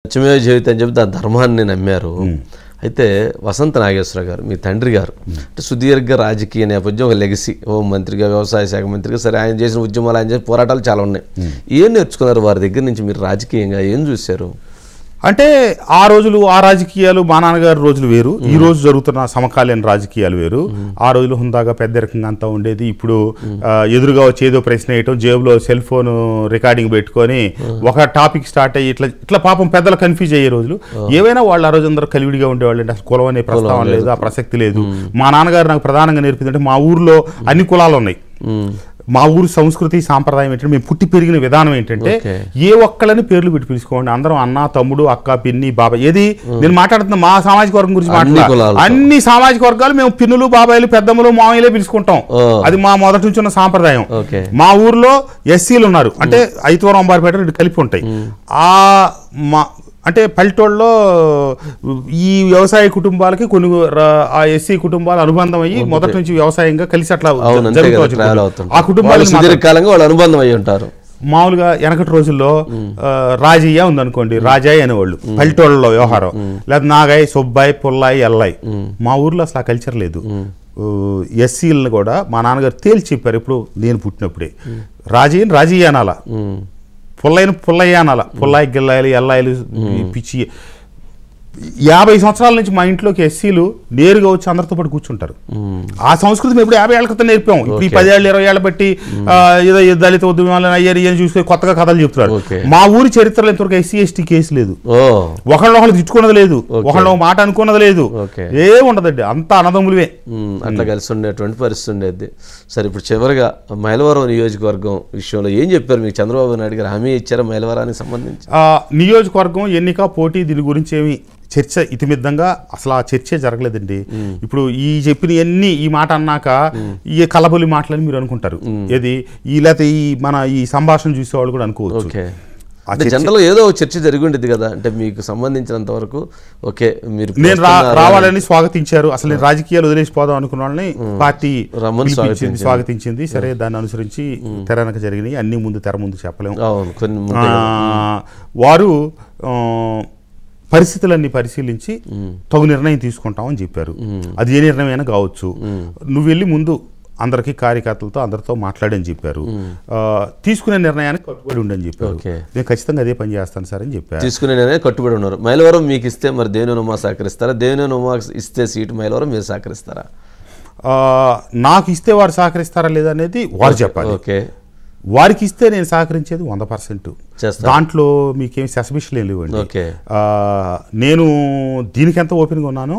సత్యమేవ జయతే అని చెప్పి దాని ధర్మాన్ని నమ్మారు. అయితే వసంత నాగేశ్వర గారు మీ తండ్రి గారు అంటే సుదీర్ఘ రాజకీయ నేపథ్యం, ఒక లెగసీ, హోం మంత్రిగా, వ్యవసాయ శాఖ మంత్రిగా, సరే ఆయన చేసిన ఉద్యమాలు, ఆయన చేసిన పోరాటాలు చాలా ఉన్నాయి. ఏం నేర్చుకున్నారు వారి దగ్గర నుంచి మీరు రాజకీయంగా, ఏం చూశారు? అంటే ఆ రోజులు ఆ రాజకీయాలు మా నాన్నగారి రోజులు వేరు, ఈ రోజు జరుగుతున్న సమకాలీన రాజకీయాలు వేరు. ఆ రోజులు హుందాగా పెద్దరికంగా అంతా ఉండేది. ఇప్పుడు ఎదురుగా వచ్చి ఏదో ప్రశ్న వేయటం, జేబులో సెల్ ఫోన్ రికార్డింగ్ పెట్టుకొని ఒక టాపిక్ స్టార్ట్ అయ్యి ఇట్లా పాపం పెద్దలు కన్ఫ్యూజ్ అయ్యే రోజులు. ఏవైనా వాళ్ళు ఆ రోజు అందరూ కలివిడిగా ఉండేవాళ్ళు. అంటే అసలు కులం అనే ప్రస్తావన లేదు, ఆ ప్రసక్తి లేదు. మా నాన్నగారు నాకు ప్రధానంగా నేర్పిందంటే మా ఊర్లో అన్ని కులాలు ఉన్నాయి. మా ఊరు సంస్కృతి సాంప్రదాయం ఏంటంటే, మేము పుట్టి పెరిగిన విధానం ఏంటంటే ఏ ఒక్కళ్ళని పేర్లు పెట్టి పిలుచుకోండి, అందరం అన్న, తమ్ముడు, అక్క, పిన్ని, బాబాయ్. ఏది నేను మాట్లాడుతున్న మా సామాజిక వర్గం గురించి మాట్లాడుతున్నా. అన్ని సామాజిక వర్గాలు మేము పిన్నులు, బాబాయిలు, పెద్దమ్మలు, మామయ్యలే పిలుచుకుంటాం. అది మా మొదటి నుంచి ఉన్న సాంప్రదాయం. మా ఊర్లో ఎస్సీలు ఉన్నారు, అంటే ఐతవరం, అంబారిపేట కలిపి ఉంటాయి. అంటే పల్లెటూళ్ళలో ఈ వ్యవసాయ కుటుంబాలకి కొన్ని ఆ ఎస్సీ కుటుంబాలు అనుబంధం అయ్యి మొదటి నుంచి వ్యవసాయంగా కలిసి అట్లా ఆ కుటుంబాలు అనుబంధం అయ్యి ఉంటారు. మామూలుగా వెనకటి రోజుల్లో రాజయ్య ఉందనుకోండి, రాజాయి అనేవాళ్ళు పల్లెటూళ్ళలో వ్యవహారం. లేదా నాగాయ్, సుబ్బాయి, పుల్లాయి, ఎల్లాయి. మా ఊర్లో అసలు ఆ కల్చర్ లేదు. ఎస్సీలను కూడా మా నాన్నగారు తేల్చి చెప్పారు ఇప్పుడు నేను పుట్టినప్పుడే. రాజయ్యని రాజయ్య అనాల, పుల్లయ్యను పుల్లయ్య అనాల. పుల్లాయి, గిల్లాయిలు, ఎల్లాయిలు, పిచ్చి. 50 సంవత్సరాల నుంచి మా ఇంట్లోకి ఎస్సీలు నేరుగా వచ్చి అందరితో పాటు కూర్చుంటారు. ఆ సంస్కృతి మేము ఇప్పుడు 50 ఏళ్ల క్రితం నేర్పాం. ఇప్పుడు ఈ 10 ఏళ్ళు 20 ఏళ్ళ బట్టి ఏదో దళిత ఉద్యమాలను అయ్యారు అని చూస్తే కొత్తగా కథలు చెప్తున్నారు. మా ఊరి చరిత్రలో ఇంతవరకు ఎస్సీ ఎస్టీ కేసు లేదు, ఒకళ్ళు తిట్టుకున్నది లేదు, ఒకళ్ళు మాట అనుకున్నది లేదు, ఏం ఉండదండి, అంతా అన్నదమ్ములవే. అట్లా కలిసి ఉండేటువంటి పరిస్థితి ఉండేది. సరే, ఇప్పుడు చివరిగా మైలవరం నియోజకవర్గం విషయంలో ఏం చెప్పారు? మీకు చంద్రబాబు నాయుడు గారు హామీ ఇచ్చారా మైలవరానికి సంబంధించి? నియోజకవర్గం ఎన్నిక, పోటీ, దీని గురించి ఏమి చర్చ ఇతిమిద్దంగా అసలు ఆ చర్చే జరగలేదండి. ఇప్పుడు ఈ చెప్పినవన్నీ ఈ మాట అన్నాక ఈ కలబొలి మాటలని మీరు అనుకుంటారు. ఏది లేకపోతే ఈ సంభాషణ చూసేవాళ్ళు కూడా అనుకోవచ్చు. జనరల్ ఏదో చర్చ జరిగి ఉండేది కదా, అంటే మీకు సంబంధించినంత వరకు. ఓకే, మీరు నేను రావాలని స్వాగతించారు. అసలు నేను రాజకీయాలు వదిలేసిపోదాం అనుకున్న వాళ్ళని పార్టీ స్వాగతించింది. సరే, దాన్ని అనుసరించి తెరనక జరిగినాయి అన్ని. ముందు తెర ముందు చెప్పలేము. వారు పరిస్థితులన్నీ పరిశీలించి తగు నిర్ణయం తీసుకుంటామని చెప్పారు. అది ఏ నిర్ణయం అయినా కావచ్చు. నువ్వు వెళ్ళి ముందు అందరికీ కార్యకర్తలతో అందరితో మాట్లాడని చెప్పారు. తీసుకునే నిర్ణయానికి కట్టుబడి ఉండని చెప్పారు. నేను ఖచ్చితంగా అదే పని చేస్తాను సార్ అని చెప్పారు. తీసుకునే నిర్ణయం కట్టుబడి ఉన్నారు. మైలవరం మీకు ఇస్తే మరి దేవినేని ఉమా సహకరిస్తారా? దేవినేని ఉమా ఇస్తే సీటు మైలవరం మీరు సహకరిస్తారా? నాకు ఇస్తే వారు సహకరిస్తారా లేదా అనేది వారు చెప్పాలి. ఓకే, వారికి ఇస్తే నేను సహకరించేది 100%. దాంట్లో మీకేం సస్పెషల్ ఏం లేవండి. నేను దీనికి ఎంత ఓపెన్గా ఉన్నానో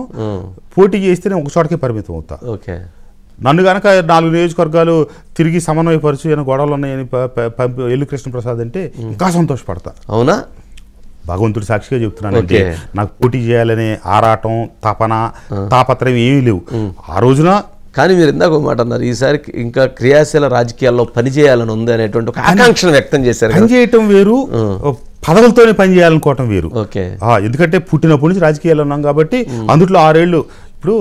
పోటీ చేస్తే నేను ఒక చోటకే పరిమితం అవుతా. నన్ను కనుక 4 నియోజకవర్గాలు తిరిగి సమన్వయపరచు ఏమైనా గొడవలు ఉన్నాయని ఎల్లు కృష్ణప్రసాద్ అంటే ఇంకా సంతోషపడతా. అవునా? భగవంతుడి సాక్షిగా చెప్తున్నానంటే నాకు పోటీ చేయాలనే ఆరాటం, తాపత్రయం ఏమీ లేవు ఆ రోజున. కానీ మీరు ఇందాక ఒక మాట అన్నారు, ఈసారి ఇంకా క్రియాశీల రాజకీయాల్లో పనిచేయాలని ఉంది అనేటువంటి ఒక ఆకాంక్షను వ్యక్తం చేశారు. పనిచేయటం వేరు, పదవులతోనే పనిచేయాలనుకోవటం వేరు. ఎందుకంటే పుట్టినప్పటి నుంచి రాజకీయాల్లో ఉన్నాం కాబట్టి అందులో 6 ఏళ్ళు. ఇప్పుడు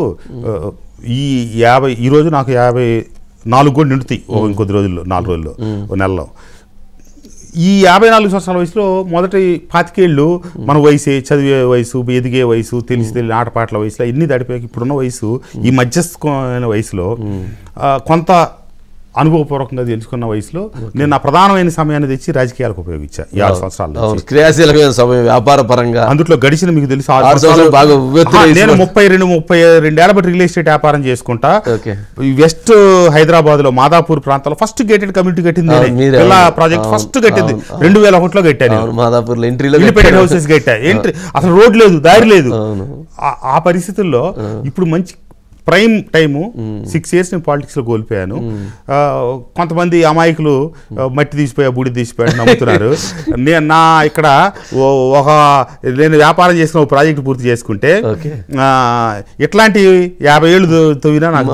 ఈ రోజు నాకు 54 కూడా నిండుతాయి ఇంకొద్ది రోజుల్లో, 4 రోజుల్లో, నెలలో. ఈ 54 సంవత్సరాల వయసులో మొదటి 25 ఏళ్ళు మన వయసే, చదివే వయసు, ఎదిగే వయసు, తెలియని ఆటపాటల వయసులో ఎన్ని దాటిపోయాక ఇప్పుడున్న వయసు, ఈ మధ్యస్థమైన వయసులో కొంత అనుభవపూర్వకంగా తెలుసుకున్న వయసులో నేను నా ప్రధానమైన సమయాన్ని తెచ్చి రాజకీయాలకు ఉపయోగించా. 6 సంవత్సరాలు క్రియాశీలకమైన సమయం, వ్యాపార పరంగా. అందులో గడిచిన మీకు తెలుసు నేను 32 ఏళ్ల బట్టి రియల్ ఎస్టేట్ వ్యాపారం చేసుకుంటా. వెస్ట్ హైదరాబాద్ లో మాదాపూర్ ప్రాంతంలో ఫస్ట్ గేటెడ్ కమ్యూనిటీ కట్టింది ప్రాజెక్ట్. ఫస్ట్ కట్టింది 2001లో కట్టాను. మాదాపూర్ ఇండిపెండెంట్ హౌసెస్ కట్టా. ఎంట్రీ అసలు రోడ్ లేదు, దారి లేదు. ఆ పరిస్థితుల్లో ఇప్పుడు మంచి ప్రైమ్ టైము 6 ఇయర్స్ నేను పాలిటిక్స్లో కోల్పోయాను. కొంతమంది అమాయకులు మట్టి తీసిపోయా, బూడి తీసిపోయా నమ్ముతున్నారు. ఇక్కడ నేను వ్యాపారం చేసిన ఒక ప్రాజెక్టు పూర్తి చేసుకుంటే ఇట్లాంటి 50 ఏళ్ళు తవ్వినా నాకు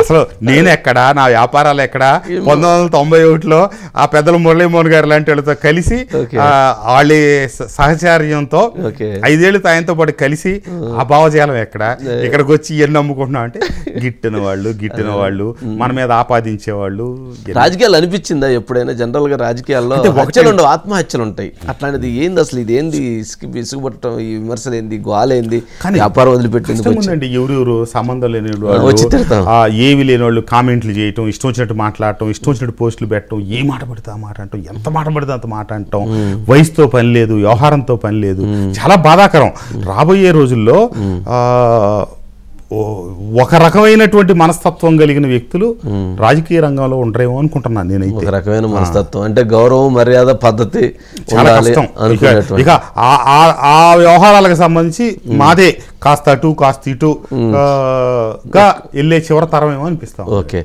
అసలు నేను ఎక్కడ, నా వ్యాపారాలు ఎక్కడ. 1991లో ఆ పెద్దల మురళీమోహన్ గారు లాంటి వాళ్ళతో కలిసి వాళ్ళ సహచర్యంతో 5 ఏళ్ళు ఆయనతో పాటు కలిసి ఆ భావజాలం ఎక్కడ, ఇక్కడికి వచ్చి ఎన్ని నమ్ముకుంటున్నాం అంటే గిట్టిన వాళ్ళు మన మీద ఆపాదించేవాళ్ళు. రాజకీయాలు అనిపించిందా ఎప్పుడైనా జనరల్ గా రాజకీయాల్లో హత్యలు ఉండవు, ఆత్మహత్యలు ఉంటాయి, అట్లాంటిది ఏంది అసలు? ఇది ఏంది విసుగుపట్టడం, ఈ విమర్శలు ఏంది, గోలేంది, వ్యాపారం వదిలిపెట్టింది, ఎవరెవరు సంబంధం లేని వాళ్ళు, ఏవి లేని వాళ్ళు కామెంట్లు చేయటం, ఇష్టం వచ్చినట్టు మాట్లాడటం, ఇష్టం వచ్చినట్టు పోస్టులు పెట్టడం, ఏ మాట పడితే ఆ మాట అంటాం, ఎంత మాట పడితే అంత మాట అంటాం, వయసుతో పని లేదు, వ్యవహారంతో పని లేదు, చాలా బాధాకరం. రాబోయే రోజుల్లో ఒక రకమైనటువంటి మనస్తత్వం కలిగిన వ్యక్తులు రాజకీయ రంగంలో ఉండరేమో అనుకుంటున్నాను నేనైతే. ఒక రకమైన మనస్తత్వం అంటే గౌరవం, మర్యాద, పద్ధతి చాలా కష్టం. ఇక ఆ వ్యవహారాలకు సంబంధించి మాదే కాస్త అటు కాస్త ఇటు గా వెళ్ళే చివరి తరం ఏమో అనిపిస్తాం. ఓకే,